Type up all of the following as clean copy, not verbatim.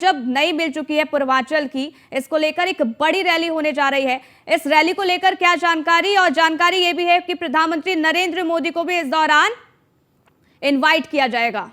जब नई मिल चुकी है पूर्वांचल की, इसको लेकर एक बड़ी रैली होने जा रही है। इस रैली को लेकर क्या जानकारी, और जानकारी ये भी है कि प्रधानमंत्री नरेंद्र मोदी को भी इस दौरान इनवाइट किया जाएगा।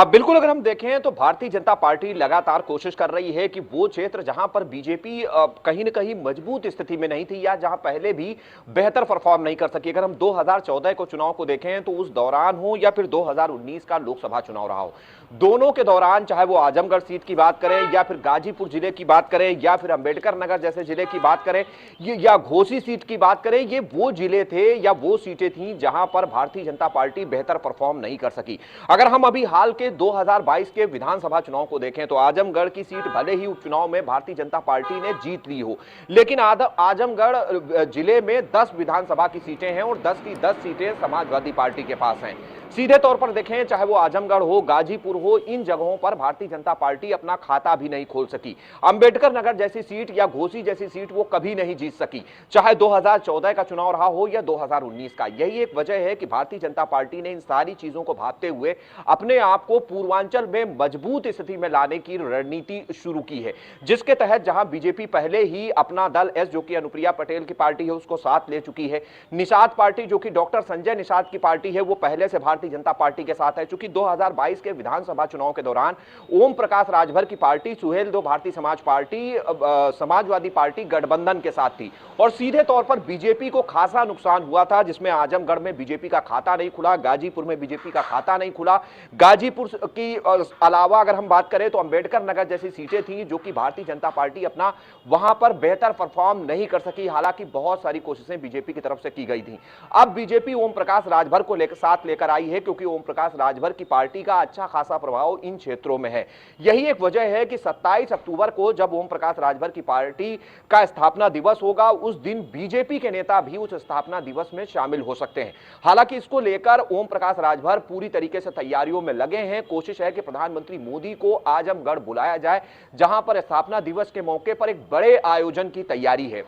बिल्कुल, अगर हम देखें तो भारतीय जनता पार्टी लगातार कोशिश कर रही है कि वो क्षेत्र जहां पर बीजेपी कहीं न कहीं मजबूत स्थिति में नहीं थी या जहां पहले भी बेहतर परफॉर्म नहीं कर सकी, अगर हम 2014 को चुनाव को देखें तो उस दौरान हो या फिर 2019 का लोकसभा चुनाव रहा हो, दोनों के दौरान चाहे वो आजमगढ़ सीट की बात करें या फिर गाजीपुर जिले की बात करें या फिर अंबेडकर नगर जैसे जिले की बात करें या घोसी सीट की बात करें, ये वो जिले थे या वो सीटें थी जहां पर भारतीय जनता पार्टी बेहतर परफॉर्म नहीं कर सकी। अगर हम अभी हाल के 2022 के विधानसभा चुनाव को देखें तो आजमगढ़ की सीट भले ही उपचुनाव में भारतीय जनता पार्टी ने जीत ली हो, लेकिन आजमगढ़ जिले में 10 विधानसभा की सीटें हैं और 10 की 10 सीटें समाजवादी पार्टी के पास हैं। सीधे तौर पर देखें, चाहे वो आजमगढ़ हो, गाजीपुर हो, इन जगहों पर भारतीय जनता पार्टी अपना खाता भी नहीं खोल सकी। अंबेडकर नगर जैसी सीट या घोसी जैसी सीट वो कभी नहीं जीत सकी, चाहे 2014 का चुनाव रहा हो या 2019 का। यही एक वजह है कि भारतीय जनता पार्टी ने इन सारी चीजों को भांपते हुए अपने आप को पूर्वांचल में मजबूत स्थिति में लाने की रणनीति शुरू की है, जिसके तहत जहां बीजेपी पहले ही अपना दल एस, जो कि अनुप्रिया पटेल की पार्टी है, उसको साथ ले चुकी है। निषाद पार्टी, जो कि डॉक्टर संजय निषाद की पार्टी है, वो पहले से भारतीय जनता पार्टी के साथ है। चूंकि 2022 के विधानसभा चुनाव के दौरान ओम प्रकाश राजभर की party Suheldev Bharatiya Samaj party Samajwadi party गठबंधन के साथ थी और सीधे तौर पर बीजेपी को खासा नुकसान हुआ था, जिसमें आजमगढ़ में बीजेपी का खाता नहीं खुला, गाजीपुर में बीजेपी का खाता नहीं खुला। गाजीपुर की अलावा अगर हम बात करें तो अंबेडकर नगर जैसी सीटें थी जो कि भारतीय जनता पार्टी अपना वहां पर बेहतर परफॉर्म नहीं कर सकी, हालांकि बहुत सारी कोशिशें बीजेपी की तरफ से की गई थी। अब बीजेपी ओम प्रकाश राजभर को साथ लेकर आई है, क्योंकि ओम प्रकाश राजभर की पार्टी का अच्छा खासा प्रभाव इन क्षेत्रों में है। यही एक वजह है कि 27 अक्टूबर को जब ओम प्रकाश राजभर की पार्टी का स्थापना दिवस होगा, उस दिन बीजेपी के नेता भी उस स्थापना दिवस में शामिल हो सकते हैं। हालांकि इसको लेकर ओम प्रकाश राजभर पूरी तरीके से तैयारियों में लगे हैं। कोशिश है कि प्रधानमंत्री मोदी को आजमगढ़ बुलाया जाए, जहां पर स्थापना दिवस के मौके पर एक बड़े आयोजन की तैयारी है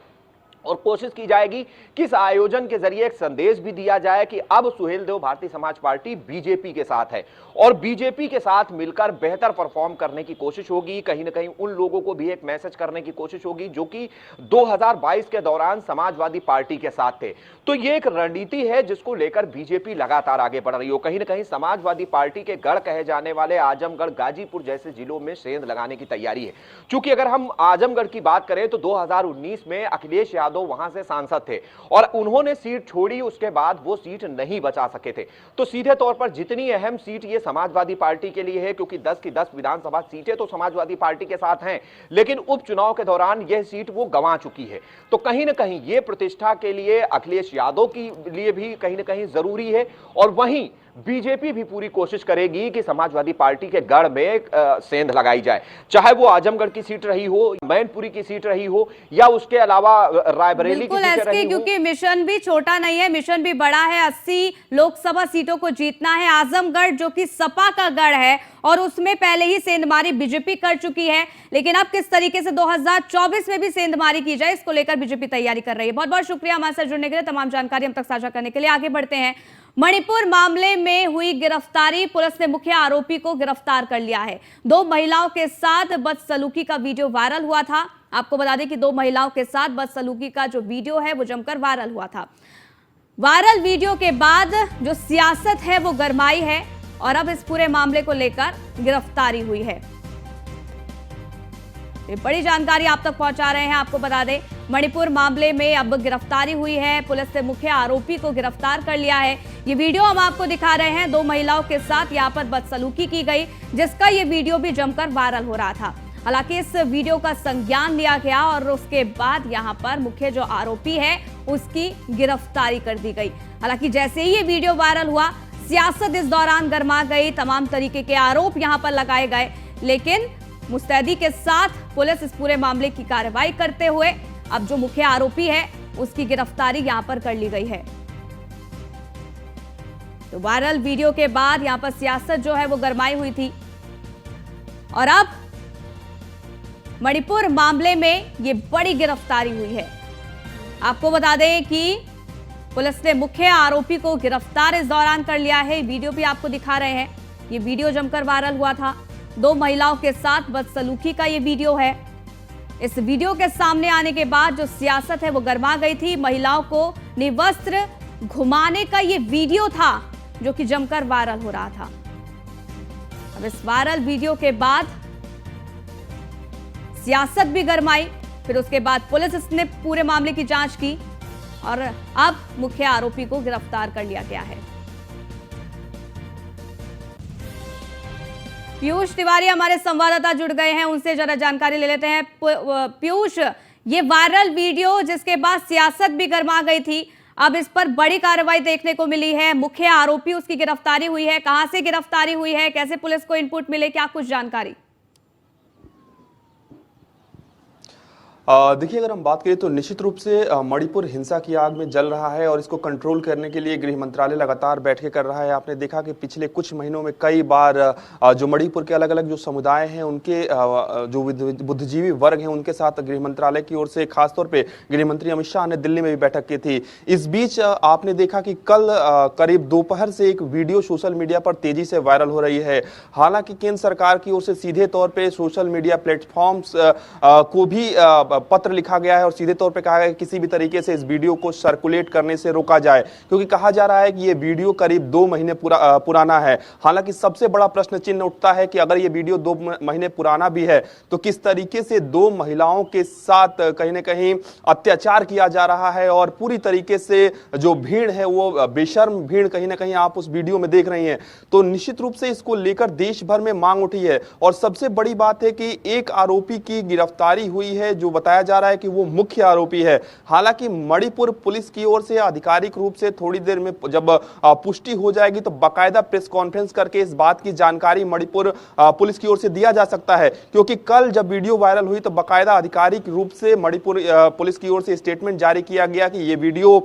और कोशिश की जाएगी कि इस आयोजन के जरिए एक संदेश भी दिया जाए कि अब सुहेलदेव भारतीय समाज पार्टी बीजेपी के साथ है और बीजेपी के साथ मिलकर बेहतर परफॉर्म करने की कोशिश होगी। कहीं ना कहीं उन लोगों को भी एक मैसेज करने की कोशिश होगी जो कि 2022 के दौरान समाजवादी पार्टी के साथ थे। तो ये एक रणनीति है जिसको लेकर बीजेपी लगातार आगे बढ़ रही हो। कहीं ना कहीं समाजवादी पार्टी के गढ़ कहे जाने वाले आजमगढ़, गाजीपुर जैसे जिलों में सेंध लगाने की तैयारी है। चूंकि अगर हम आजमगढ़ की बात करें तो 2019 में अखिलेश यादव वहां से सांसद थे और उन्होंने सीट छोड़ी, उसके बाद वो सीट नहीं बचा सके थे। तो सीधे तौर पर जितनी अहम सीट ये समाजवादी पार्टी के लिए है, क्योंकि 10 की 10 विधानसभा सीटें तो समाजवादी पार्टी के साथ हैं, लेकिन उपचुनाव के दौरान यह सीट वो गंवा चुकी है। तो कहीं ना कहीं ये प्रतिष्ठा के लिए अखिलेश यादव के लिए भी कहीं ना कहीं जरूरी है और वहीं बीजेपी भी पूरी कोशिश करेगी कि समाजवादी पार्टी के गढ़ में सेंध लगाई जाए, चाहे वो आजमगढ़ की सीट रही हो, मैनपुरी की सीट रही हो या उसके अलावा रायबरेली की सीट रही हो। क्योंकि मिशन भी छोटा नहीं है, मिशन भी बड़ा है। 80 लोकसभा सीटों को जीतना है। आजमगढ़ जो कि सपा का गढ़ है और उसमें पहले ही सेंधमारी बीजेपी कर चुकी है, लेकिन अब किस तरीके से 2024 में भी सेंधमारी की जाए, इसको लेकर बीजेपी तैयारी कर रही है। बहुत बहुत शुक्रिया हमारे साथ जुड़ने के लिए, तमाम जानकारी हम तक साझा करने के लिए। आगे बढ़ते हैं। मणिपुर मामले में हुई गिरफ्तारी, पुलिस ने मुख्य आरोपी को गिरफ्तार कर लिया है। 2 महिलाओं के साथ बदसलूकी का वीडियो वायरल हुआ था। आपको बता दें कि 2 महिलाओं के साथ बदसलूकी का जो वीडियो है वो जमकर वायरल हुआ था। वायरल वीडियो के बाद जो सियासत है वो गरमाई है और अब इस पूरे मामले को लेकर गिरफ्तारी हुई है। ये बड़ी जानकारी आप तक पहुंचा रहे हैं। आपको बता दें, मणिपुर मामले में अब गिरफ्तारी हुई है। पुलिस ने मुख्य आरोपी को गिरफ्तार कर लिया है। ये वीडियो हम आपको दिखा रहे हैं। 2 महिलाओं के साथ यहां पर बदसलूकी की गई, जिसका ये वीडियो भी जमकर वायरल हो रहा था। हालांकि इस वीडियो का संज्ञान लिया गया और उसके बाद यहां पर मुख्य जो आरोपी है उसकी गिरफ्तारी कर दी गई। हालांकि जैसे ही ये वीडियो वायरल हुआ, सियासत इस दौरान गर्मा गई, तमाम तरीके के आरोप यहां पर लगाए गए, लेकिन मुस्तैदी के साथ पुलिस इस पूरे मामले की कार्रवाई करते हुए अब जो मुख्य आरोपी है उसकी गिरफ्तारी यहां पर कर ली गई है। तो वायरल वीडियो के बाद यहां पर सियासत जो है वो गरमाई हुई थी और अब मणिपुर मामले में ये बड़ी गिरफ्तारी हुई है। आपको बता दें कि पुलिस ने मुख्य आरोपी को गिरफ्तार इस दौरान कर लिया है। वीडियो भी आपको दिखा रहे हैं। ये वीडियो जमकर वायरल हुआ था। 2 महिलाओं के साथ बदसलूकी का ये वीडियो है। इस वीडियो के सामने आने के बाद जो सियासत है वो गर्मा गई थी। महिलाओं को निवस्त्र घुमाने का ये वीडियो था जो कि जमकर वायरल हो रहा था। अब इस वायरल वीडियो के बाद सियासत भी गरमाई। फिर उसके बाद पुलिस ने पूरे मामले की जांच की और अब मुख्य आरोपी को गिरफ्तार कर लिया गया है। पीयूष तिवारी हमारे संवाददाता जुड़ गए हैं, उनसे जरा जानकारी ले लेते हैं। पीयूष, ये वायरल वीडियो जिसके बाद सियासत भी गर्मा गई थी, अब इस पर बड़ी कार्रवाई देखने को मिली है। मुख्य आरोपी, उसकी गिरफ्तारी हुई है। कहां से गिरफ्तारी हुई है, कैसे पुलिस को इनपुट मिले, क्या कुछ जानकारी? देखिए, अगर हम बात करें तो निश्चित रूप से मणिपुर हिंसा की आग में जल रहा है और इसको कंट्रोल करने के लिए गृह मंत्रालय लगातार बैठकें कर रहा है। आपने देखा कि पिछले कुछ महीनों में कई बार जो मणिपुर के अलग अलग जो समुदाय हैं, उनके जो बुद्धिजीवी वर्ग हैं, उनके साथ गृह मंत्रालय की ओर से खासतौर पे गृह मंत्री अमित शाह ने दिल्ली में भी बैठक की थी। इस बीच आपने देखा कि कल करीब दोपहर से एक वीडियो सोशल मीडिया पर तेजी से वायरल हो रही है। हालांकि केंद्र सरकार की ओर से सीधे तौर पर सोशल मीडिया प्लेटफॉर्म्स को भी पत्र लिखा गया है और सीधे तौर पे कहा गया है कि किसी भी तरीके से इस वीडियो को सर्कुलेट करने से रोका जाए, क्योंकि कहा जा रहा है कि ये वीडियो करीब 2 महीने पुराना है। हालांकि सबसे बड़ा प्रश्न चिन्ह उठता है कि अगर ये वीडियो 2 महीने पुराना भी है तो किस तरीके से 2 महिलाओं के साथ कहीं ना कहीं अत्याचार किया जा रहा है और पूरी तरीके से जो भीड़ है वो बेशर्म भीड़ कहीं ना कहीं आप उस वीडियो में देख रही हैं। तो निश्चित रूप से इसको लेकर देश भर में मांग उठी है और सबसे बड़ी बात है कि एक आरोपी की गिरफ्तारी हुई है जो बताया जा रहा है कि वो मुख्य आरोपी है। हालांकि मणिपुर पुलिस की ओर से आधिकारिक रूप से थोड़ी देर में जब पुष्टि हो जाएगी तो बाकायदा प्रेस कॉन्फ्रेंस करके इस बात की जानकारी मणिपुर पुलिस की ओर से दिया जा सकता है, क्योंकि कल जब वीडियो वायरल हुई तो बाकायदा आधिकारिक रूप से मणिपुर पुलिस की ओर से स्टेटमेंट जारी किया गया कि ये वीडियो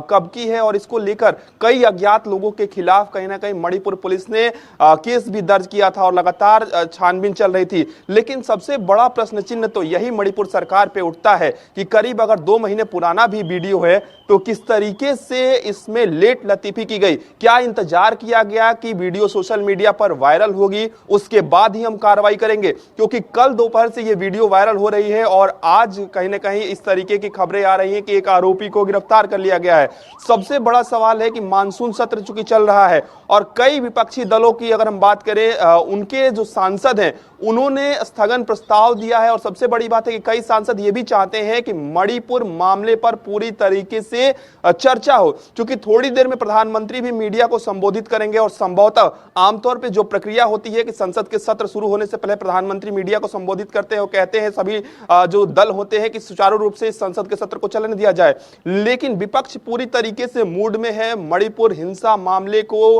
कब की है और इसको लेकर कई अज्ञात लोगों के खिलाफ कहीं ना कहीं मणिपुर पुलिस ने केस भी दर्ज किया था और लगातार छानबीन चल रही थी। लेकिन सबसे बड़ा प्रश्न चिन्ह तो यही मणिपुर सरकार पे उठता है कि करीब अगर 2 महीने पुराना भी वीडियो है तो किस तरीके से इसमें लेट लतीफी की गई। क्या इंतजार किया गया कि वीडियो सोशल मीडिया पर वायरल होगी उसके बाद ही हम कार्रवाई करेंगे, क्योंकि कल दोपहर से ये वीडियो वायरल हो रही है और आज कहीं ना कहीं इस तरीके की खबरें आ रही हैं कि एक आरोपी को गिरफ्तार कर लिया गया है। सबसे बड़ा सवाल है कि मानसून सत्र चूंकि चल रहा है और कई विपक्षी दलों की अगर हम बात करें, उनके जो सांसद हैं उन्होंने स्थगन प्रस्ताव दिया है और सबसे बड़ी बात है कि कई सांसद ये भी चाहते हैं कि मणिपुर मामले पर पूरी तरीके से चर्चा हो, क्योंकि थोड़ी देर में प्रधानमंत्री भी मीडिया को संबोधित करेंगे और संभवतः आमतौर पे जो प्रक्रिया होती है कि संसद के सत्र शुरू होने से पहले प्रधानमंत्री मीडिया को संबोधित करते हैं और कहते हैं सभी जो दल होते हैं कि सुचारू रूप से इस संसद के सत्र को चलने दिया जाए। लेकिन विपक्ष पूरी तरीके से मूड में है मणिपुर हिंसा मामले को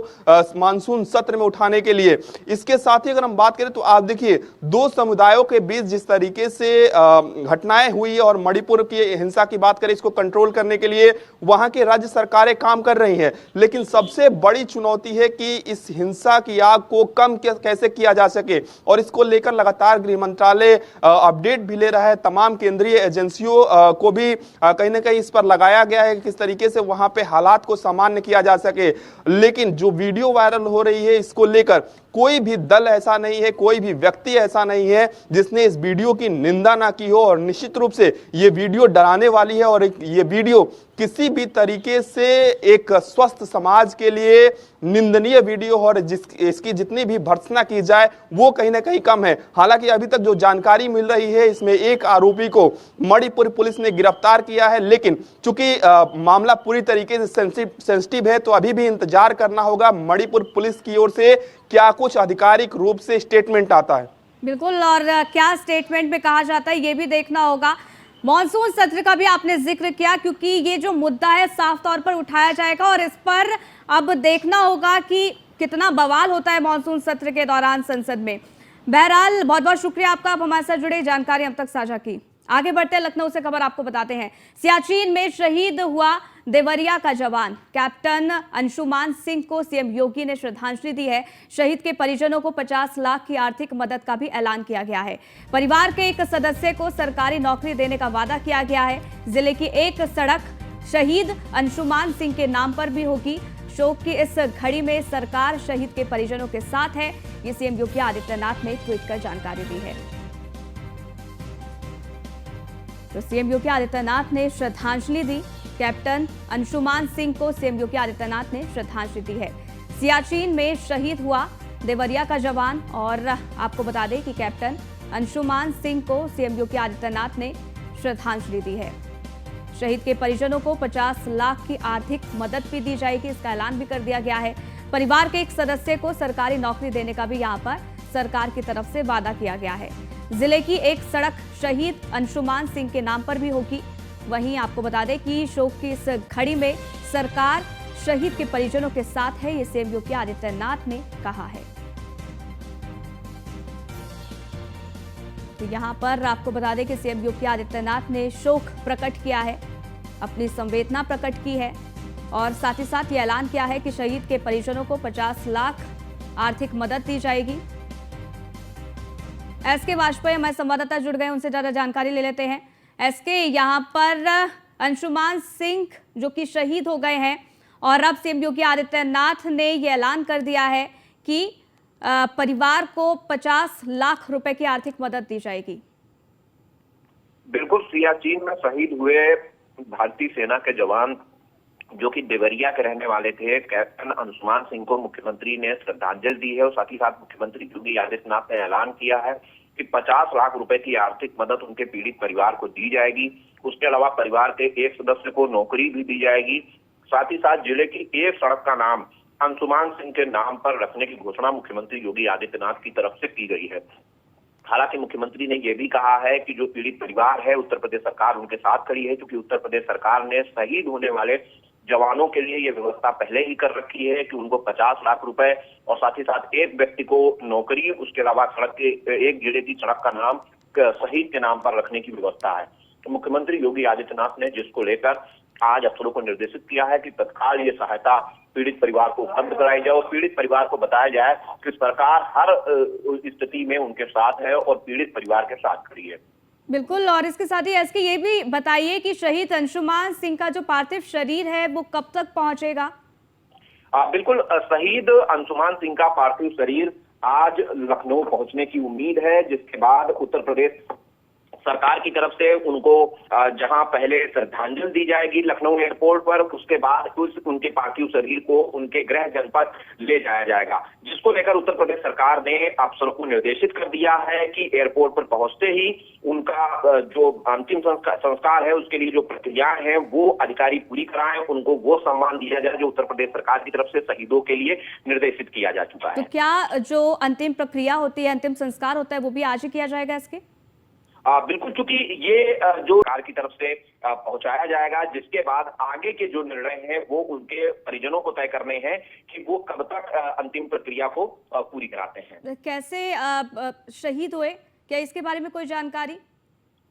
मानसून सत्र में उठाने के लिए। इसके साथ ही अगर हम बात करें तो आप देखिए 2 समुदायों के बीच जिस तरीके से घटनाएं हुई और मणिपुर की हिंसा की बात करें, इसको कंट्रोल करने के लिए वहां की राज्य सरकारें काम कर रही हैं, लेकिन सबसे बड़ी चुनौती है कि इस हिंसा की आग को कम कैसे किया जा सके और इसको लेकर लगातार गृह मंत्रालय अपडेट भी ले रहा है। तमाम केंद्रीय एजेंसियों को भी कहीं ना कहीं इस पर लगाया गया है कि किस तरीके से वहां पे हालात को सामान्य किया जा सके। लेकिन जो वीडियो वायरल हो रही है इसको लेकर कोई भी दल ऐसा नहीं है, कोई भी व्यक्ति ऐसा नहीं है जिसने इस वीडियो की निंदा ना की हो और निश्चित रूप से ये वीडियो डराने वाली है और ये वीडियो किसी भी तरीके से एक स्वस्थ समाज के लिए निंदनीय वीडियो और इसकी जितनी भी भर्त्सना की जाए वो कहीं ना कहीं कम है। हालांकि अभी तक जो जानकारी मिल रही है इसमें एक आरोपी को मणिपुर पुलिस ने गिरफ्तार किया है, लेकिन चूंकि मामला पूरी तरीके से सेंसिटिव है तो अभी भी इंतजार करना होगा मणिपुर पुलिस की ओर से क्या कुछ आधिकारिक रूप से स्टेटमेंट आता है। बिल्कुल, और क्या स्टेटमेंट में कहा जाता है ये भी देखना होगा। मॉनसून सत्र का भी आपने जिक्र किया, क्योंकि ये जो मुद्दा है साफ तौर पर उठाया जाएगा और इस पर अब देखना होगा कि कितना बवाल होता है मॉनसून सत्र के दौरान संसद में। बहरहाल बहुत बहुत शुक्रिया आपका, आप हमारे साथ जुड़े, जानकारी अब तक साझा की। आगे बढ़ते हैं, लखनऊ से खबर आपको बताते हैं। सियाचिन में शहीद हुआ देवरिया का जवान कैप्टन अंशुमान सिंह को सीएम योगी ने श्रद्धांजलि दी है। शहीद के परिजनों को 50 लाख की आर्थिक मदद का भी ऐलान किया गया है। परिवार के एक सदस्य को सरकारी नौकरी देने का वादा किया गया है। जिले की एक सड़क शहीद अंशुमान सिंह के नाम पर भी होगी। शोक की इस घड़ी में सरकार शहीद के परिजनों के साथ है, ये सीएम योगी आदित्यनाथ ने ट्वीट कर जानकारी दी है। तो सीएम योगी आदित्यनाथ ने श्रद्धांजलि दी। कैप्टन अंशुमान सिंह को सीएम योगी आदित्यनाथ ने श्रद्धांजलि दी है। सियाचिन में शहीद हुआ देवरिया का जवान, और आपको बता दें कि कैप्टन अंशुमान सिंह को सीएम योगी आदित्यनाथ ने श्रद्धांजलि दी है। शहीद के परिजनों को 50 लाख की आर्थिक मदद भी दी जाएगी, इसका ऐलान भी कर दिया गया है। परिवार के एक सदस्य को सरकारी नौकरी देने का भी यहां पर सरकार की तरफ से वादा किया गया है। जिले की एक सड़क शहीद अंशुमान सिंह के नाम पर भी होगी। वहीं आपको बता दें कि शोक की इस घड़ी में सरकार शहीद के परिजनों के साथ है, ये सीएम योगी आदित्यनाथ ने कहा है। तो यहां पर आपको बता दें कि सीएम योगी आदित्यनाथ ने शोक प्रकट किया है, अपनी संवेदना प्रकट की है, और साथ ही साथ ये ऐलान किया है कि शहीद के परिजनों को 50 लाख आर्थिक मदद दी जाएगी। एसके वाजपेयी हमारे संवाददाता जुड़ गए, उनसे ज्यादा जानकारी ले लेते हैं। एसके, यहाँ पर अंशुमान सिंह जो कि शहीद हो गए हैं, और अब सीएम योगी आदित्यनाथ ने ये ऐलान कर दिया है कि परिवार को 50 लाख रुपए की आर्थिक मदद दी जाएगी। बिल्कुल, सियाचिन में शहीद हुए भारतीय सेना के जवान जो कि देवरिया के रहने वाले थे, कैप्टन अंशुमान सिंह को मुख्यमंत्री ने श्रद्धांजलि दी है, और साथ ही साथ मुख्यमंत्री योगी आदित्यनाथ ने ऐलान किया है कि 50 लाख रुपए की आर्थिक मदद उनके पीड़ित परिवार को दी जाएगी। उसके अलावा परिवार के एक सदस्य को नौकरी भी दी जाएगी। साथ ही साथ जिले की एक सड़क का नाम अंशुमान सिंह के नाम पर रखने की घोषणा मुख्यमंत्री योगी आदित्यनाथ की तरफ से की गई है। हालांकि मुख्यमंत्री ने यह भी कहा है कि जो पीड़ित परिवार है, उत्तर प्रदेश सरकार उनके साथ खड़ी है, क्योंकि उत्तर प्रदेश सरकार ने शहीद होने वाले जवानों के लिए यह व्यवस्था पहले ही कर रखी है कि उनको 50 लाख रुपए और साथ ही साथ एक व्यक्ति को नौकरी, उसके अलावा सड़क के एक जिले की सड़क का नाम शहीद के नाम पर रखने की व्यवस्था है। तो मुख्यमंत्री योगी आदित्यनाथ ने जिसको लेकर आज अफसरों को निर्देशित किया है कि तत्काल ये सहायता पीड़ित परिवार को उपलब्ध कराई जाए और पीड़ित परिवार को बताया जाए कि सरकार हर स्थिति में उनके साथ है और पीड़ित परिवार के साथ खड़ी है। बिल्कुल, और इसके साथ ही एसके ये भी बताइए कि शहीद अंशुमान सिंह का जो पार्थिव शरीर है वो कब तक पहुंचेगा? बिल्कुल, शहीद अंशुमान सिंह का पार्थिव शरीर आज लखनऊ पहुंचने की उम्मीद है, जिसके बाद उत्तर प्रदेश सरकार की तरफ से उनको जहां पहले श्रद्धांजलि दी जाएगी लखनऊ एयरपोर्ट पर, उसके बाद उनके पार्थिव शरीर को उनके गृह जनपद ले जाया जाएगा, जिसको लेकर उत्तर प्रदेश सरकार ने अफसरों को निर्देशित कर दिया है कि एयरपोर्ट पर पहुंचते ही उनका जो अंतिम संस्कार है उसके लिए जो प्रक्रियाएं हैं वो अधिकारी पूरी कराएं, उनको वो सम्मान दिया जाए जो उत्तर प्रदेश सरकार की तरफ से शहीदों के लिए निर्देशित किया जा चुका है। तो क्या जो अंतिम प्रक्रिया होती है, अंतिम संस्कार होता है, वो भी आज ही किया जाएगा इसके? बिल्कुल, चूंकि ये जो सरकार की तरफ से पहुंचाया जाएगा, जिसके बाद आगे के जो निर्णय हैं वो उनके परिजनों को तय करने हैं कि वो कब तक अंतिम प्रक्रिया को पूरी कराते हैं। कैसे शहीद हुए, क्या इसके बारे में कोई जानकारी?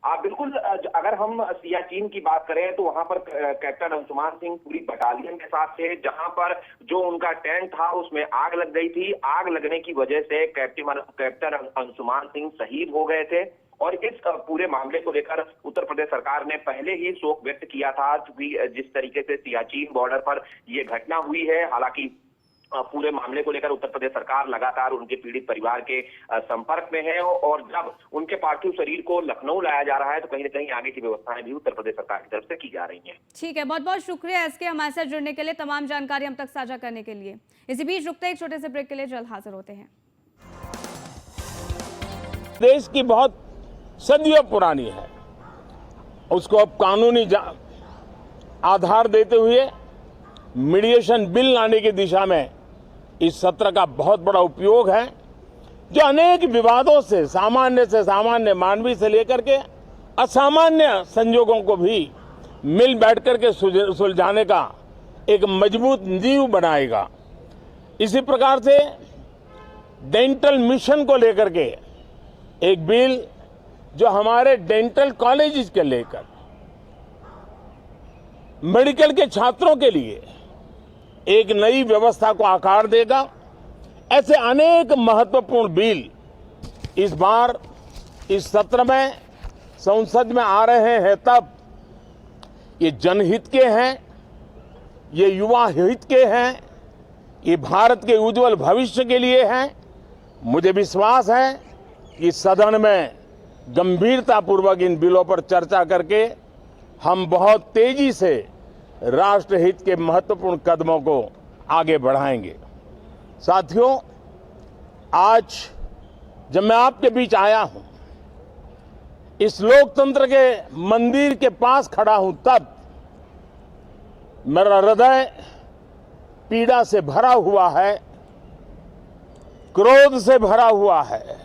बिल्कुल, अगर हम सियाचिन की बात करें तो वहां पर कैप्टन अंशुमान सिंह पूरी बटालियन के साथ थे, जहां पर जो उनका टेंट था उसमें आग लग गई थी। आग लगने की वजह से कैप्टन अंशुमान सिंह शहीद हो गए थे, और इस पूरे मामले को लेकर उत्तर प्रदेश सरकार ने पहले ही शोक व्यक्त किया था, क्योंकि जिस तरीके से सियाचिन बॉर्डर पर यह घटना हुई है। हालांकि पूरे मामले को लेकर उत्तर प्रदेश सरकार लगातार उनके पीड़ित परिवार के संपर्क में है, और जब उनके पार्थिव शरीर को लखनऊ लाया जा रहा है तो कहीं न कहीं आगे की व्यवस्थाएं भी उत्तर प्रदेश सरकार की तरफ से की जा रही हैं। ठीक है, बहुत बहुत शुक्रिया एसके हमारे साथ जुड़ने के लिए, तमाम जानकारी हम तक साझा करने के लिए। इसी बीच रुकते एक छोटे से ब्रेक के लिए, जल्द हाजिर होते हैं। देश की बहुत सदियों पुरानी है, उसको अब कानूनी आधार देते हुए मीडिएशन बिल लाने की दिशा में इस सत्र का बहुत बड़ा उपयोग है, जो अनेक विवादों से सामान्य मानवीय से लेकर के असामान्य संजोगों को भी मिल बैठकर के सुलझाने का एक मजबूत नींव बनाएगा। इसी प्रकार से डेंटल मिशन को लेकर के एक बिल जो हमारे डेंटल कॉलेजेस के लेकर मेडिकल के छात्रों के लिए एक नई व्यवस्था को आकार देगा। ऐसे अनेक महत्वपूर्ण बिल इस बार इस सत्र में संसद में आ रहे हैं, तब ये जनहित के हैं, ये युवा हित के हैं, ये भारत के उज्जवल भविष्य के लिए है। मुझे विश्वास है कि सदन में गंभीरतापूर्वक इन बिलों पर चर्चा करके हम बहुत तेजी से राष्ट्रहित के महत्वपूर्ण कदमों को आगे बढ़ाएंगे। साथियों, आज जब मैं आपके बीच आया हूं, इस लोकतंत्र के मंदिर के पास खड़ा हूं, तब मेरा हृदय पीड़ा से भरा हुआ है, क्रोध से भरा हुआ है।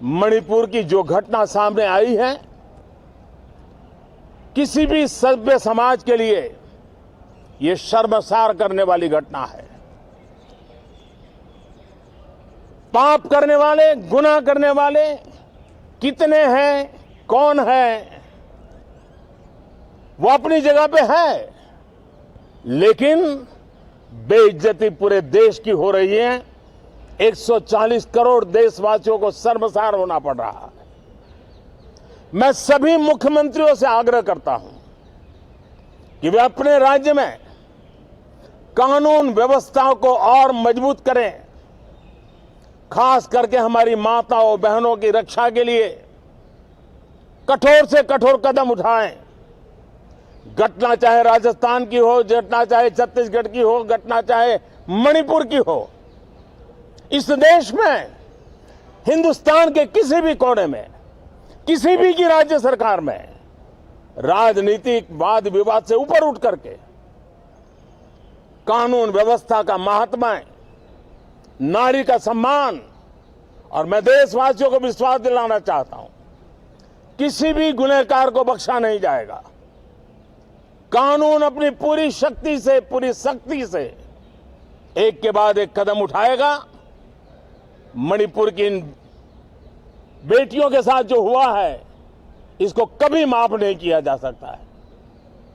मणिपुर की जो घटना सामने आई है, किसी भी सभ्य समाज के लिए यह शर्मसार करने वाली घटना है। पाप करने वाले, गुनाह करने वाले कितने हैं, कौन है, वो अपनी जगह पे है, लेकिन बेइज्जती पूरे देश की हो रही है। 140 करोड़ देशवासियों को शर्मसार होना पड़ रहा है। मैं सभी मुख्यमंत्रियों से आग्रह करता हूं कि वे अपने राज्य में कानून व्यवस्थाओं को और मजबूत करें, खास करके हमारी माताओं बहनों की रक्षा के लिए कठोर से कठोर कदम उठाएं। घटना चाहे राजस्थान की हो, घटना चाहे छत्तीसगढ़ की हो, घटना चाहे मणिपुर की हो, इस देश में, हिंदुस्तान के किसी भी कोने में, किसी भी की राज्य सरकार में राजनीतिक वाद विवाद से ऊपर उठ करके कानून व्यवस्था का महात्मा, नारी का सम्मान, और मैं देशवासियों को विश्वास दिलाना चाहता हूं, किसी भी गुनहगार को बख्शा नहीं जाएगा। कानून अपनी पूरी शक्ति से, पूरी सख्ती से एक के बाद एक कदम उठाएगा। मणिपुर की इन बेटियों के साथ जो हुआ है, इसको कभी माफ नहीं किया जा सकता है।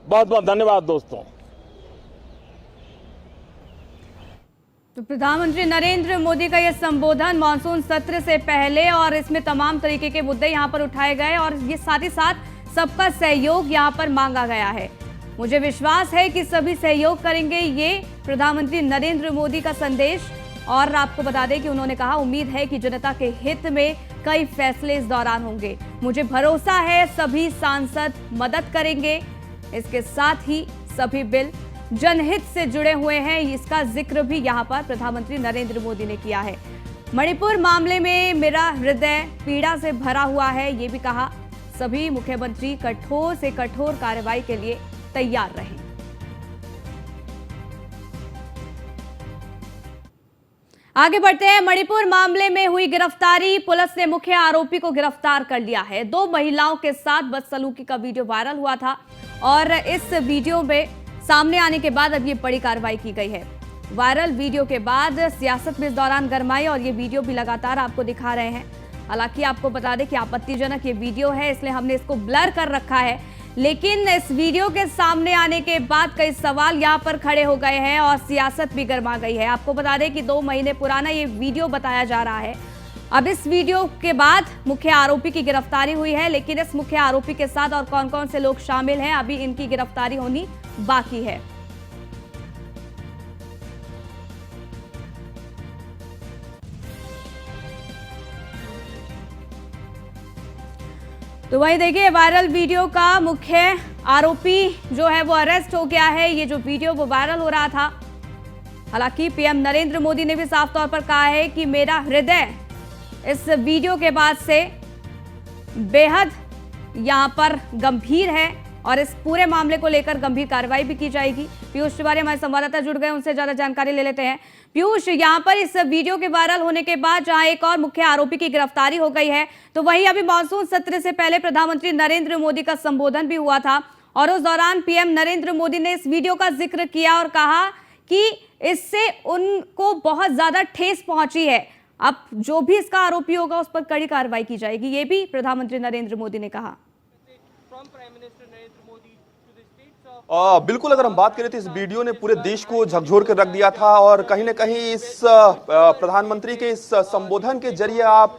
बहुत बहुत धन्यवाद दोस्तों। तो प्रधानमंत्री नरेंद्र मोदी का यह संबोधन मानसून सत्र से पहले, और इसमें तमाम तरीके के मुद्दे यहां पर उठाए गए, और ये साथ ही साथ सबका सहयोग यहां पर मांगा गया है। मुझे विश्वास है कि सभी सहयोग करेंगे, ये प्रधानमंत्री नरेंद्र मोदी का संदेश। और आपको बता दें कि उन्होंने कहा, उम्मीद है कि जनता के हित में कई फैसले इस दौरान होंगे। मुझे भरोसा है सभी सांसद मदद करेंगे। इसके साथ ही सभी बिल जनहित से जुड़े हुए हैं, इसका जिक्र भी यहां पर प्रधानमंत्री नरेंद्र मोदी ने किया है। मणिपुर मामले में मेरा हृदय पीड़ा से भरा हुआ है, ये भी कहा। सभी मुख्यमंत्री कठोर से कठोर कार्रवाई के लिए तैयार रहें। आगे बढ़ते हैं। मणिपुर मामले में हुई गिरफ्तारी, पुलिस ने मुख्य आरोपी को गिरफ्तार कर लिया है। 2 महिलाओं के साथ बदसलूकी का वीडियो वायरल हुआ था, और इस वीडियो में सामने आने के बाद अब ये बड़ी कार्रवाई की गई है। वायरल वीडियो के बाद सियासत में इस दौरान गरमाई, और ये वीडियो भी लगातार आपको दिखा रहे हैं। हालांकि आपको बता दें कि आपत्तिजनक ये वीडियो है, इसलिए हमने इसको ब्लर कर रखा है, लेकिन इस वीडियो के सामने आने के बाद कई सवाल यहां पर खड़े हो गए हैं और सियासत भी गर्मा गई है। आपको बता दें कि 2 महीने पुराना ये वीडियो बताया जा रहा है। अब इस वीडियो के बाद मुख्य आरोपी की गिरफ्तारी हुई है, लेकिन इस मुख्य आरोपी के साथ और कौन कौन से लोग शामिल हैं, अभी इनकी गिरफ्तारी होनी बाकी है। तो वही देखिए, वायरल वीडियो का मुख्य आरोपी जो है वो अरेस्ट हो गया है। ये जो वीडियो वो वायरल हो रहा था। हालांकि पीएम नरेंद्र मोदी ने भी साफ तौर पर कहा है कि मेरा हृदय इस वीडियो के बाद से बेहद यहां पर गंभीर है, और इस पूरे मामले को लेकर गंभीर कार्रवाई भी की जाएगी। पीयूष तिवारी हमारे संवाददाता जुड़ गए, उनसे ज्यादा जानकारी ले लेते हैं। पीयूष, यहाँ पर इस वीडियो के वायरल होने के बाद जहां एक और मुख्य आरोपी की गिरफ्तारी हो गई है, तो वहीं अभी मानसून सत्र से पहले प्रधानमंत्री नरेंद्र मोदी का संबोधन भी हुआ था, और उस दौरान पीएम नरेंद्र मोदी ने इस वीडियो का जिक्र किया और कहा कि इससे उनको बहुत ज्यादा ठेस पहुंची है। अब जो भी इसका आरोपी होगा उस पर कड़ी कार्रवाई की जाएगी, ये भी प्रधानमंत्री नरेंद्र मोदी ने कहा। बिल्कुल, अगर हम बात करें तो इस वीडियो ने पूरे देश को झकझोर कर रख दिया था, और कहीं ना कहीं इस प्रधानमंत्री के इस संबोधन के जरिए आप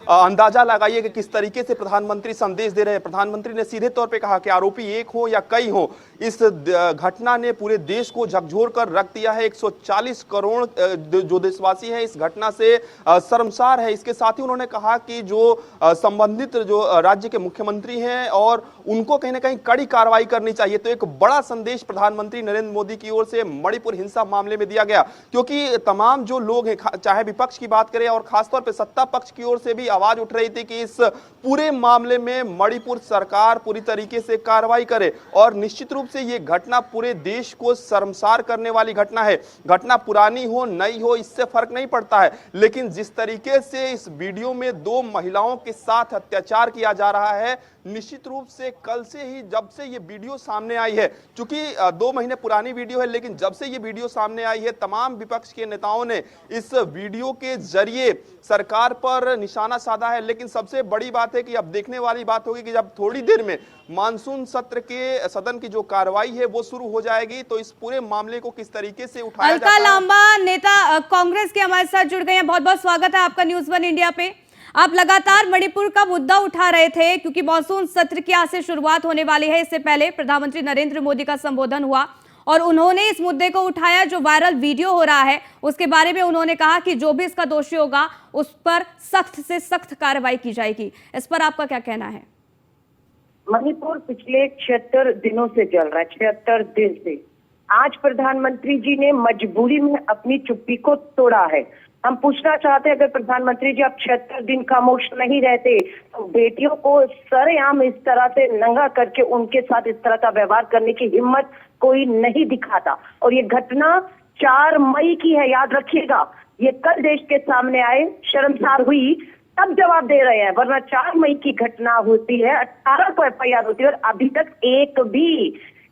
अंदाजा लगाइए कि किस तरीके से प्रधानमंत्री संदेश दे रहे हैं। प्रधानमंत्री ने सीधे तौर पे कहा कि आरोपी एक हो या कई हो, इस घटना ने पूरे देश को झकझोर कर रख दिया है। 140 करोड़ जो देशवासी हैं इस घटना से शर्मसार है। इसके साथ ही उन्होंने कहा कि जो संबंधित जो राज्य के मुख्यमंत्री हैं और उनको कहीं ना कहीं कड़ी कार्रवाई करनी चाहिए। तो एक बड़ा संदेश प्रधानमंत्री नरेंद्र मोदी की ओर से मणिपुर हिंसा मामले में दिया गया, क्योंकि तमाम जो लोग हैं, चाहे विपक्ष की बात करें और खासतौर पर सत्ता पक्ष की ओर से भी आवाज उठ रही थी कि इस पूरे मामले में मणिपुर सरकार पूरी तरीके से कार्रवाई करे। और निश्चित रूप से यह घटना पूरे देश को शर्मसार करने वाली घटना है। घटना पुरानी हो नई हो इससे फर्क नहीं पड़ता है, लेकिन जिस तरीके से इस वीडियो में 2 महिलाओं के साथ अत्याचार किया जा रहा है, निश्चित रूप से कल से ही जब से ये वीडियो सामने आई है, चूंकि 2 महीने पुरानी वीडियो है, लेकिन जब से ये वीडियो सामने आई है तमाम विपक्ष के नेताओं ने इस वीडियो के जरिए सरकार पर निशाना साधा है। लेकिन सबसे बड़ी बात है कि अब देखने वाली बात होगी कि जब थोड़ी देर में मानसून सत्र के सदन की जो कार्रवाई है वो शुरू हो जाएगी तो इस पूरे मामले को किस तरीके से उठाया जाता है। अलका लांबा, नेता कांग्रेस के हमारे साथ जुड़ गए हैं। बहुत बहुत स्वागत है आपका न्यूज़ 1 इंडिया पे। आप लगातार मणिपुर का मुद्दा उठा रहे थे क्योंकि मॉनसून सत्र की आज से शुरुआत होने वाली है। इससे पहले प्रधानमंत्री नरेंद्र मोदी का संबोधन हुआ और उन्होंने इस मुद्दे को उठाया। जो वायरल वीडियो हो रहा है उसके बारे में उन्होंने कहा कि जो भी इसका दोषी होगा उस पर सख्त से सख्त कार्रवाई की जाएगी। इस पर आपका क्या कहना है? मणिपुर पिछले 76 दिनों से चल रहा है, 76 दिन से। आज प्रधानमंत्री जी ने मजबूरी में अपनी चुप्पी को तोड़ा है। हम पूछना चाहते हैं, अगर प्रधानमंत्री जी आप 76 दिन खामोश नहीं रहते तो बेटियों को सरेआम इस तरह से नंगा करके उनके साथ इस तरह का व्यवहार करने की हिम्मत कोई नहीं दिखाता। और ये घटना 4 मई की है, याद रखिएगा। ये कल देश के सामने आए, शर्मसार हुई तब जवाब दे रहे हैं, वरना 4 मई की घटना होती है, 18 को FIR होती है और अभी तक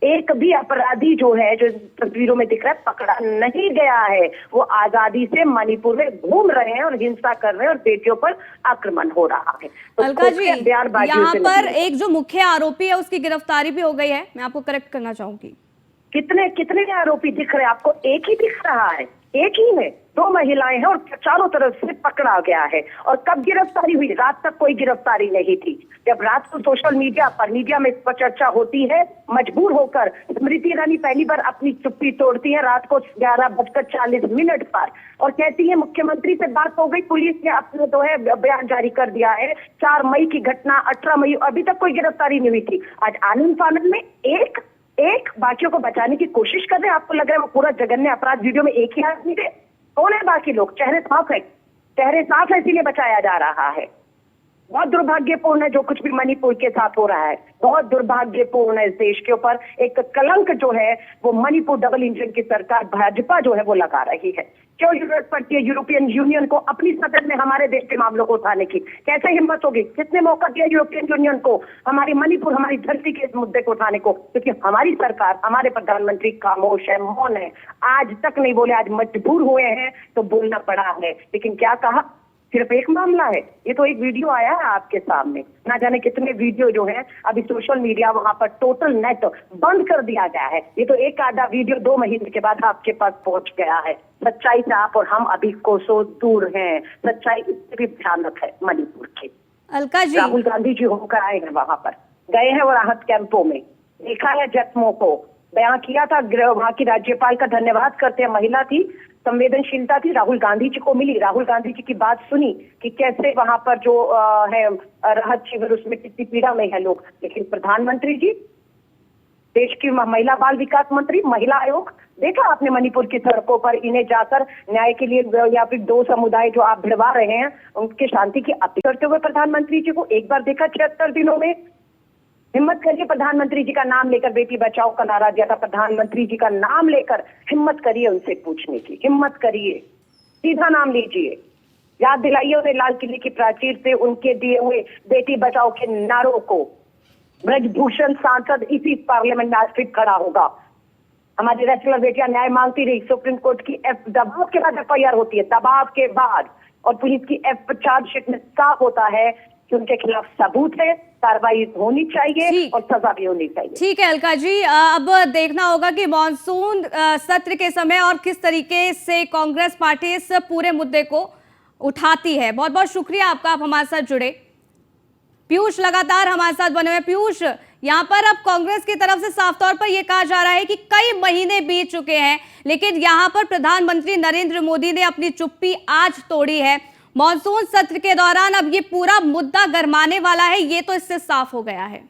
एक भी अपराधी जो है, जो तस्वीरों में दिख रहा है, पकड़ा नहीं गया है। वो आजादी से मणिपुर में घूम रहे हैं और हिंसा कर रहे हैं और बेटियों पर आक्रमण हो रहा है। तो अलका जी, यहाँ पर एक जो मुख्य आरोपी है उसकी गिरफ्तारी भी हो गई है। मैं आपको करेक्ट करना चाहूंगी। कितने आरोपी दिख रहे हैं आपको? एक ही दिख रहा है, एक ही है। 2 महिलाएं हैं और चारों तरफ से पकड़ा गया है। और कब गिरफ्तारी हुई? रात तक कोई गिरफ्तारी नहीं थी। जब रात को सोशल मीडिया में इस पर चर्चा होती है, मजबूर होकर स्मृति ईरानी पहली बार अपनी चुप्पी तोड़ती है रात को 11:40 पर और कहती है मुख्यमंत्री से बात हो गई, पुलिस ने अपने जो है बयान जारी कर दिया है। 4 मई की घटना, 18 मई, अभी तक कोई गिरफ्तारी नहीं हुई थी। आज आनंद फानंद में एक बाकियों को बचाने की कोशिश कर रहे हैं। आपको लग रहा है वो पूरा जघन्य अपराध वीडियो में एक ही आदमी थे? कौन है बाकी लोग? चेहरे साफ है इसीलिए बचाया जा रहा है। बहुत दुर्भाग्यपूर्ण है जो कुछ भी मणिपुर के साथ हो रहा है, बहुत दुर्भाग्यपूर्ण है। इस देश के ऊपर एक कलंक जो है वो मणिपुर डबल इंजन की सरकार भाजपा जो है वो लगा रही है। क्यों जरूरत पड़ती है यूरोपियन यूनियन को अपनी सदन में हमारे देश के मामलों को उठाने की? कैसे हिम्मत होगी? किसने मौका दिया यूरोपियन यूनियन को हमारी मणिपुर, हमारी धरती के इस मुद्दे को उठाने को? क्योंकि हमारी सरकार, हमारे प्रधानमंत्री खामोश है, मौन है, आज तक नहीं बोले। आज मजबूर हुए हैं तो बोलना पड़ा है। लेकिन क्या कहा? सिर्फ एक मामला है, ये तो एक वीडियो आया है आपके सामने। ना जाने कितने वीडियो जो है अभी सोशल मीडिया, वहां पर टोटल नेट बंद कर दिया गया है। ये तो एक आधा वीडियो 2 महीने के बाद आपके पास पहुंच गया है। सच्चाई से आप और हम अभी कोसों दूर हैं। सच्चाई इससे भी भयानक है मणिपुर की। अलका जी, राहुल गांधी जी होकर आए हैं, वहां पर गए हैं और राहत कैंपों में देखा है जख्मों को, बयान किया था। वहां की राज्यपाल का धन्यवाद करते हैं, महिला थी, संवेदनशीलता थी, राहुल गांधी जी को मिली। राहुल गांधी जी की बात सुनी कि कैसे वहां पर जो है राहत शिविर, उसमें कितनी पीड़ा में है लोग। लेकिन प्रधानमंत्री जी, देश की महिला बाल विकास मंत्री, महिला आयोग, देखा आपने मणिपुर की सड़कों पर इन्हें जाकर न्याय के लिए, या फिर 2 समुदाय जो आप भिड़वा रहे हैं उनके शांति की अपील करते हुए प्रधानमंत्री जी को एक बार देखा 76 दिनों में। हिम्मत करिए, प्रधानमंत्री जी का नाम लेकर बेटी बचाओ का नारा दिया था, प्रधानमंत्री जी का नाम लेकर हिम्मत करिए उनसे पूछने की, हिम्मत करिए, सीधा नाम लीजिए, याद दिलाइए उन्हें लाल किले की प्राचीर से उनके दिए हुए बेटी बचाओ के नारों को। ब्रजभूषण सांसद इसी पार्लियामेंट में आज फिर खड़ा होगा। हमारी रेसलर बेटियां न्याय मांगती रही, सुप्रीम कोर्ट की दबाव के बाद FIR होती है, दबाव के बाद, और पुलिस की चार्जशीट में साफ होता है कि उनके खिलाफ सबूत है, कार्रवाई होनी चाहिए और सजा भी होनी चाहिए। ठीक है अलका जी, अब देखना होगा कि मॉनसून सत्र के समय और किस तरीके से कांग्रेस पार्टी इस पूरे मुद्दे को उठाती है। बहुत बहुत शुक्रिया आपका, आप हमारे साथ जुड़े। पीयूष लगातार हमारे साथ बने हुए। पीयूष, यहाँ पर अब कांग्रेस की तरफ से साफ तौर पर यह कहा जा रहा है कि कई महीने बीत चुके हैं, लेकिन यहाँ पर प्रधानमंत्री नरेंद्र मोदी ने अपनी चुप्पी आज तोड़ी है। मॉनसून सत्र के दौरान अब ये पूरा मुद्दा गरमाने वाला है, ये तो इससे साफ हो गया है।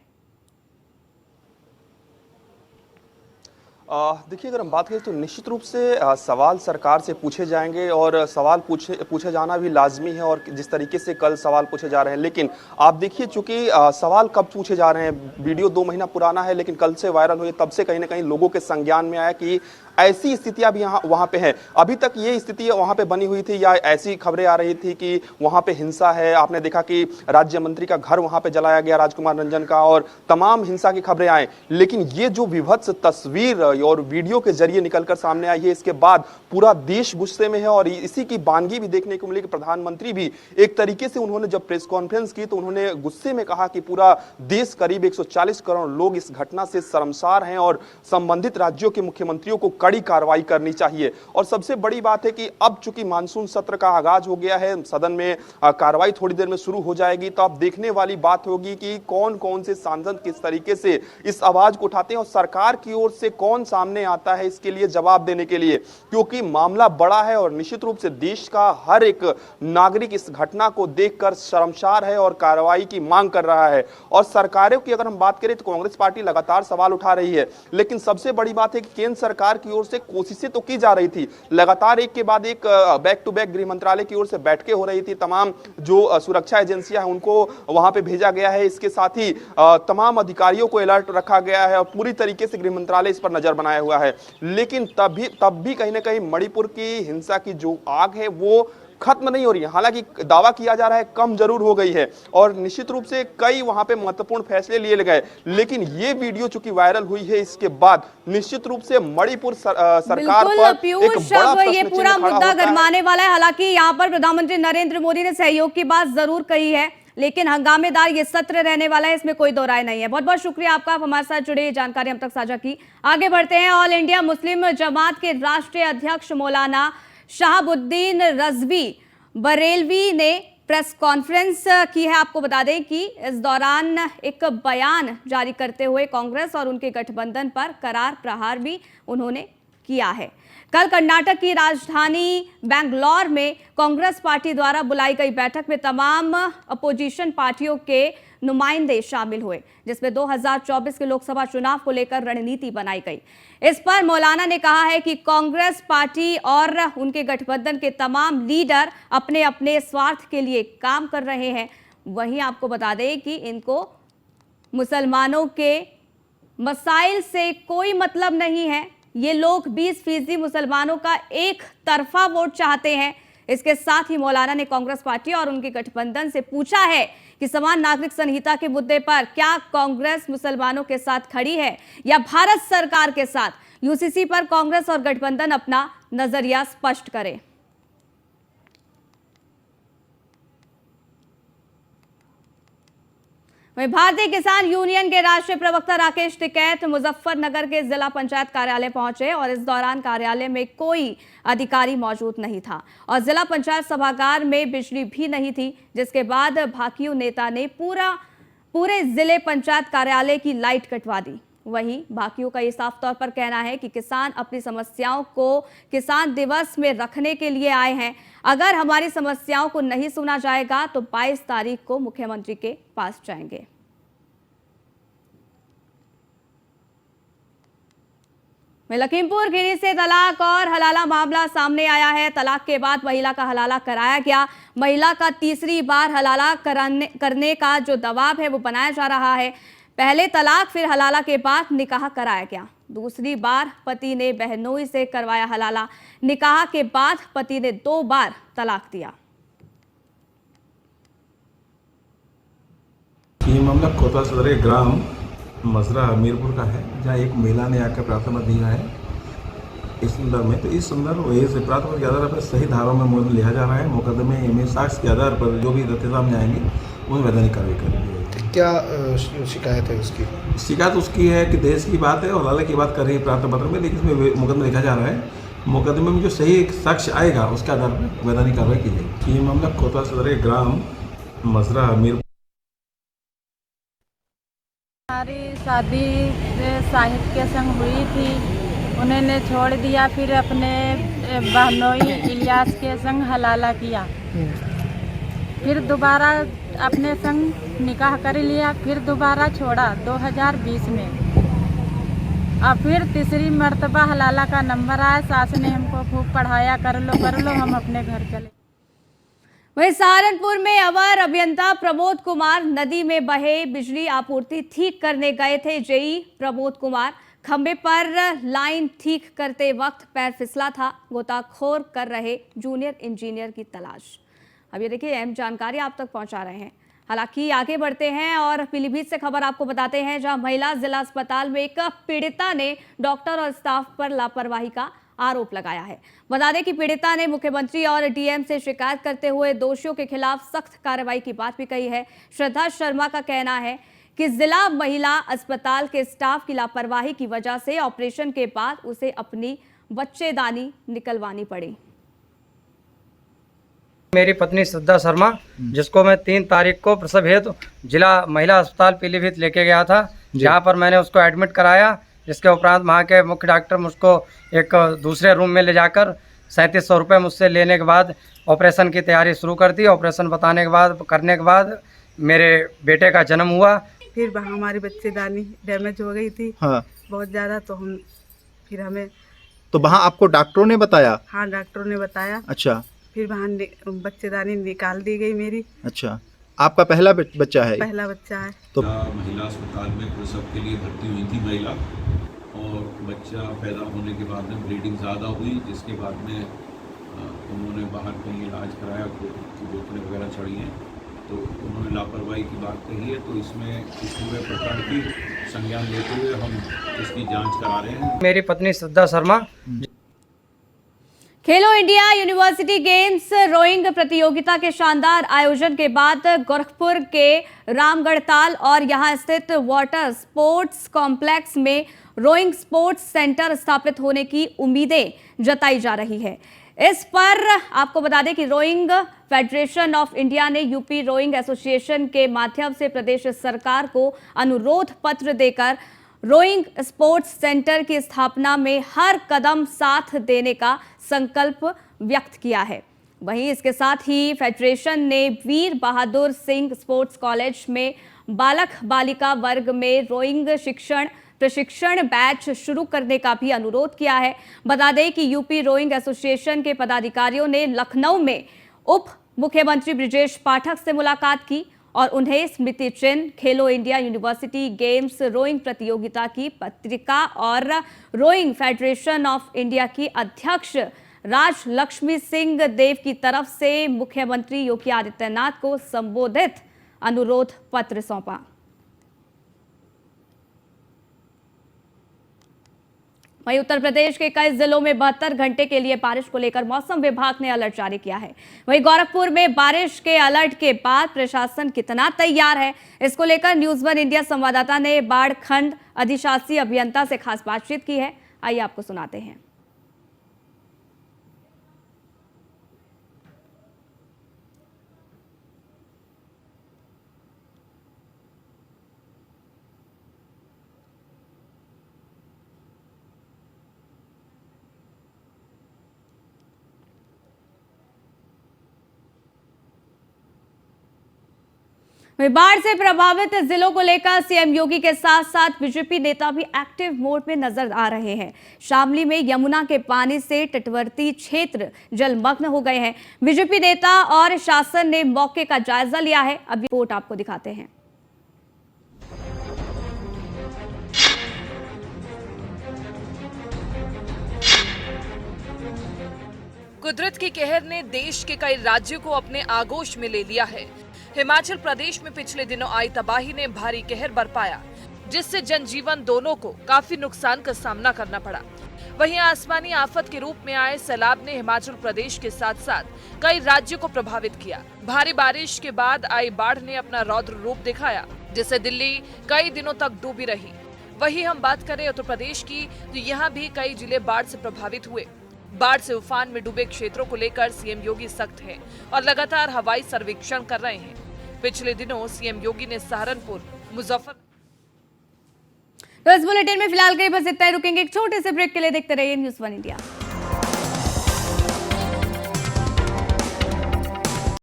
देखिए, अगर हम बात करें तो निश्चित रूप से सवाल सरकार से पूछे जाएंगे और सवाल पूछे जाना भी लाजमी है, और जिस तरीके से कल सवाल पूछे जा रहे हैं। लेकिन आप देखिए, चूंकि सवाल कब पूछे जा रहे हैं, वीडियो 2 महीना पुराना है, लेकिन कल से वायरल हुई, तब से कहीं ना कहीं लोगों के संज्ञान में आया कि ऐसी स्थितियां भी वहां पे हैं। अभी तक ये स्थिति वहां पे बनी हुई थी, या ऐसी खबरें आ रही थी कि वहां पे हिंसा है। आपने देखा कि राज्य मंत्री का घर वहां पे जलाया गया, राजकुमार रंजन का, और तमाम हिंसा की खबरें आए। लेकिन ये जो विभत्स तस्वीर और वीडियो के जरिए निकलकर सामने आई है, इसके बाद पूरा देश गुस्से में है। और इसी की बानगी भी देखने को मिली कि प्रधानमंत्री भी एक तरीके से, उन्होंने जब प्रेस कॉन्फ्रेंस की तो उन्होंने गुस्से में कहा कि पूरा देश, करीब 140 करोड़ लोग इस घटना से शर्मसार हैं और संबंधित राज्यों के मुख्यमंत्रियों को कड़ी कार्रवाई करनी चाहिए। और सबसे बड़ी बात है कि अब चूंकि मानसून सत्र का आगाज हो गया है, सदन में कार्रवाई थोड़ी देर में शुरू हो जाएगी, तो अब देखने वाली बात होगी कि कौन कौन से सांसद किस तरीके से इस आवाज को उठाते हैं और सरकार की ओर से कौन सामने आता है इसके लिए जवाब देने के लिए। क्योंकि मामला बड़ा है और निश्चित रूप से देश का हर एक नागरिक इस घटना को देखकर शर्मसार है और कार्रवाई की मांग कर रहा है। और सरकारों की अगर हम बात करें तो कांग्रेस पार्टी लगातार सवाल उठा रही है, लेकिन सबसे बड़ी बात है कि केंद्र सरकार की ओर से कोशिशें तो की जा रही थी, लगातार एक के बाद एक बैक टू बैक गृह मंत्रालय की ओर से बैठकें हो रही थी, तमाम जो सुरक्षा एजेंसियां हैं उनको वहां पे भेजा गया है। इसके साथ ही तमाम अधिकारियों को अलर्ट रखा गया है और पूरी तरीके से गृह मंत्रालय इस पर नजर बनाया हुआ है। लेकिन तब भी कहीं ना कहीं मणिपुर की हिंसा की जो आग है वो खत्म नहीं हो रही है। हालांकि दावा किया जा रहा है कम जरूर हो गई है और निश्चित रूप से कई वहां पे महत्वपूर्ण फैसले लिए गए, लेकिन ये वीडियो चूंकि वायरल हुई है, इसके बाद निश्चित रूप से मणिपुर सरकार पर एक बड़ा प्रश्न ये पूरा मुद्दा गरमाने वाला है। हालांकि यहाँ पर प्रधानमंत्री नरेंद्र मोदी ने सहयोग की बात जरूर कही है, लेकिन हंगामेदार ये सत्र रहने वाला है, इसमें कोई दो राय नहीं है। बहुत बहुत शुक्रिया आपका, आप हमारे साथ जुड़े, जानकारी हम तक साझा की। आगे बढ़ते हैं। ऑल इंडिया मुस्लिम जमात के राष्ट्रीय अध्यक्ष मौलाना शहाबुद्दीन रजवी बरेलवी ने प्रेस कॉन्फ्रेंस की है। आपको बता दें कि इस दौरान एक बयान जारी करते हुए कांग्रेस और उनके गठबंधन पर करार प्रहार भी उन्होंने किया है। कल कर्नाटक की राजधानी बेंगलौर में कांग्रेस पार्टी द्वारा बुलाई गई बैठक में तमाम अपोजिशन पार्टियों के नुमाइंदे शामिल हुए, जिसमें 2024 के लोकसभा चुनाव को लेकर रणनीति बनाई गई। इस पर मौलाना ने कहा है कि कांग्रेस पार्टी और उनके गठबंधन के तमाम लीडर अपने अपने स्वार्थ के लिए काम कर रहे हैं। वहीं आपको बता दें कि इनको मुसलमानों के मसाइल से कोई मतलब नहीं है। ये लोग 20% मुसलमानों का एक तरफा वोट चाहते हैं। इसके साथ ही मौलाना ने कांग्रेस पार्टी और उनके गठबंधन से पूछा है कि समान नागरिक संहिता के मुद्दे पर क्या कांग्रेस मुसलमानों के साथ खड़ी है या भारत सरकार के साथ। यूसीसी पर कांग्रेस और गठबंधन अपना नजरिया स्पष्ट करे। वहीं भारतीय किसान यूनियन के राष्ट्रीय प्रवक्ता राकेश टिकैत मुजफ्फरनगर के जिला पंचायत कार्यालय पहुंचे और इस दौरान कार्यालय में कोई अधिकारी मौजूद नहीं था और जिला पंचायत सभागार में बिजली भी नहीं थी, जिसके बाद भाकियू नेता ने पूरे जिले पंचायत कार्यालय की लाइट कटवा दी। वहीं भाकियू का ये साफ तौर पर कहना है कि किसान अपनी समस्याओं को किसान दिवस में रखने के लिए आए हैं। अगर हमारी समस्याओं को नहीं सुना जाएगा तो 22 तारीख को मुख्यमंत्री के पास जाएंगे। लखीमपुर खीरी से तलाक और हलाला मामला सामने आया है। तलाक के बाद महिला का हलाला कराया गया। महिला का तीसरी बार हलाला करने का जो दबाव है वो बनाया जा रहा है। पहले तलाक फिर हलाला के बाद निकाह कराया गया। दूसरी बार पति ने बहनोई से करवाया हलाला। निकाह के बाद पति ने 2 बार तलाक दिया। ये मामला कोतवाल सदर के ग्राम मसरा हमीरपुर का है, जहाँ एक महिला ने आकर प्रार्थना दिया है इस संदर्भ में। तो इस संदर्भ वजह से प्रार्थना के आधार पर सही धाराओं में मुकदमा लिया जा रहा है। मुकदमे में साक्ष्य के आधार पर जो भी तथ्य सामने आएंगे उसमें वैधानिक कार्रवाई करेंगे। क्या शिकायत है उसकी? शिकायत उसकी है कि देश की बात है और हलाले की बात कर रही है प्रार्थना पत्र में, लेकिन इसमें मुकदमा लिखा जा रहा है मुकदमे में जो सही एक शख्स आएगा उसके आधार पर वैधानिक कार्रवाई की जाएगी। ये मामला कोतवाल सदर के ग्राम मसरा हमीरपुर। हमारी शादी साहिब के संग हुई थी, उन्होंने छोड़ दिया, फिर अपने बहनोई इलियास के संग हलाला किया, फिर दोबारा अपने संग निकाह कर लिया, फिर दोबारा छोड़ा 2020 में, और फिर तीसरी मर्तबा हलाला का नंबर आया। सास ने हमको खूब पढ़ाया, कर लो हम अपने घर चले। वहीं सहारनपुर में अवर अभियंता प्रमोद कुमार नदी में बहे बिजली आपूर्ति ठीक करने गए थे। जेई प्रमोद कुमार खंबे पर लाइन ठीक करते वक्त पैर फिसला था। गोताखोर कर रहे जूनियर इंजीनियर की तलाश। अब ये देखिए, अहम जानकारी आप तक पहुंचा रहे हैं। हालांकि आगे बढ़ते हैं और पीलीभीत से खबर आपको बताते हैं, जहां महिला जिला अस्पताल में एक पीड़िता ने डॉक्टर और स्टाफ पर लापरवाही का आरोप लगाया है। बता दें कि पीड़िता ने मुख्यमंत्री और डीएम से शिकायत करते हुए दोषियों के खिलाफ सख्त कार्रवाई की बात भी कही है। श्रद्धा शर्मा का कहना है कि जिला महिला अस्पताल के स्टाफ की लापरवाही की वजह से ऑपरेशन के बाद उसे अपनी बच्चेदानी निकलवानी पड़ी। मेरी पत्नी श्रद्धा शर्मा, जिसको मैं 3 तारीख को प्रसव हेतु जिला महिला अस्पताल पीलीभीत लेके गया था, जहां पर मैंने उसको एडमिट कराया। इसके उपरांत वहाँ के मुख्य डॉक्टर मुझको एक दूसरे रूम में ले जाकर 3700 रुपये मुझसे लेने के बाद ऑपरेशन की तैयारी शुरू कर दी। ऑपरेशन करने के बाद मेरे बेटे का जन्म हुआ। फिर वहाँ हमारी बच्चेदानी डैमेज हो गई थी, हाँ, बहुत ज़्यादा, तो फिर हमें तो वहाँ आपको डॉक्टरों ने बताया? हाँ, डॉक्टरों ने बताया। अच्छा, फिर वहाँ बच्चेदानी निकाल दी गई मेरी। अच्छा, आपका पहला बच्चा है? पहला बच्चा है। तो महिला अस्पताल में प्रसव के लिए भर्ती हुई थी महिला, और बच्चा पैदा होने के बाद में ब्लीडिंग ज़्यादा हुई, जिसके बाद में उन्होंने बाहर कहीं इलाज कराया, बोतलें वगैरह चढ़ी हैं, तो उन्होंने लापरवाही की बात कही है। तो इसमें इस पूरे प्रकरण की संज्ञान लेते हुए हम इसकी जांच करा रहे हैं। मेरी पत्नी श्रद्धा शर्मा। खेलो इंडिया यूनिवर्सिटी गेम्स रोइंग प्रतियोगिता के शानदार आयोजन के बाद गोरखपुर के रामगढ़ताल और यहां स्थित वाटर स्पोर्ट्स कॉम्प्लेक्स में रोइंग स्पोर्ट्स सेंटर स्थापित होने की उम्मीदें जताई जा रही है। इस पर आपको बता दें कि रोइंग फेडरेशन ऑफ इंडिया ने यूपी रोइंग एसोसिएशन के माध्यम से प्रदेश सरकार को अनुरोध पत्र देकर रोइंग स्पोर्ट्स सेंटर की स्थापना में हर कदम साथ देने का संकल्प व्यक्त किया है। वहीं इसके साथ ही फेडरेशन ने वीर बहादुर सिंह स्पोर्ट्स कॉलेज में बालक बालिका वर्ग में रोइंग प्रशिक्षण बैच शुरू करने का भी अनुरोध किया है। बता दें कि यूपी रोइंग एसोसिएशन के पदाधिकारियों ने लखनऊ में उप मुख्यमंत्री ब्रिजेश पाठक से मुलाकात की और उन्हें स्मृति चिन्ह, खेलो इंडिया यूनिवर्सिटी गेम्स रोइंग प्रतियोगिता की पत्रिका और रोइंग फेडरेशन ऑफ इंडिया की अध्यक्ष राज लक्ष्मी सिंह देव की तरफ से मुख्यमंत्री योगी आदित्यनाथ को संबोधित अनुरोध पत्र सौंपा। वहीं उत्तर प्रदेश के कई जिलों में 72 घंटे के लिए बारिश को लेकर मौसम विभाग ने अलर्ट जारी किया है। वहीं गोरखपुर में बारिश के अलर्ट के बाद प्रशासन कितना तैयार है, इसको लेकर न्यूज़ 1 इंडिया संवाददाता ने बाढ़ खंड अधिशासी अभियंता से खास बातचीत की है। आइए आपको सुनाते हैं। बाढ़ से प्रभावित जिलों को लेकर सीएम योगी के साथ साथ बीजेपी नेता भी एक्टिव मोड में नजर आ रहे हैं। शामली में यमुना के पानी से तटवर्ती क्षेत्र जलमग्न हो गए हैं। बीजेपी नेता और शासन ने मौके का जायजा लिया है। अब रिपोर्ट आपको दिखाते हैं। कुदरत के कहर ने देश के कई राज्यों को अपने आगोश में ले लिया है। हिमाचल प्रदेश में पिछले दिनों आई तबाही ने भारी कहर बरपाया, जिससे जनजीवन दोनों को काफी नुकसान का सामना करना पड़ा। वहीं आसमानी आफत के रूप में आए सैलाब ने हिमाचल प्रदेश के साथ साथ कई राज्यों को प्रभावित किया। भारी बारिश के बाद आई बाढ़ ने अपना रौद्र रूप दिखाया, जिससे दिल्ली कई दिनों तक डूबी रही। वहीं हम बात करें उत्तर प्रदेश की, तो यहाँ भी कई जिले बाढ़ से प्रभावित हुए। बाढ़ से उफान में डूबे क्षेत्रों को लेकर सीएम योगी सख्त हैं और लगातार हवाई सर्वेक्षण कर रहे हैं। पिछले दिनों सीएम योगी ने सहारनपुर, मुजफ्फर। तो इस बुलेटिन में फिलहाल के लिए बस इतना ही। रुकेंगे एक छोटे से ब्रेक के लिए। देखते रहिए न्यूज़ 1 इंडिया।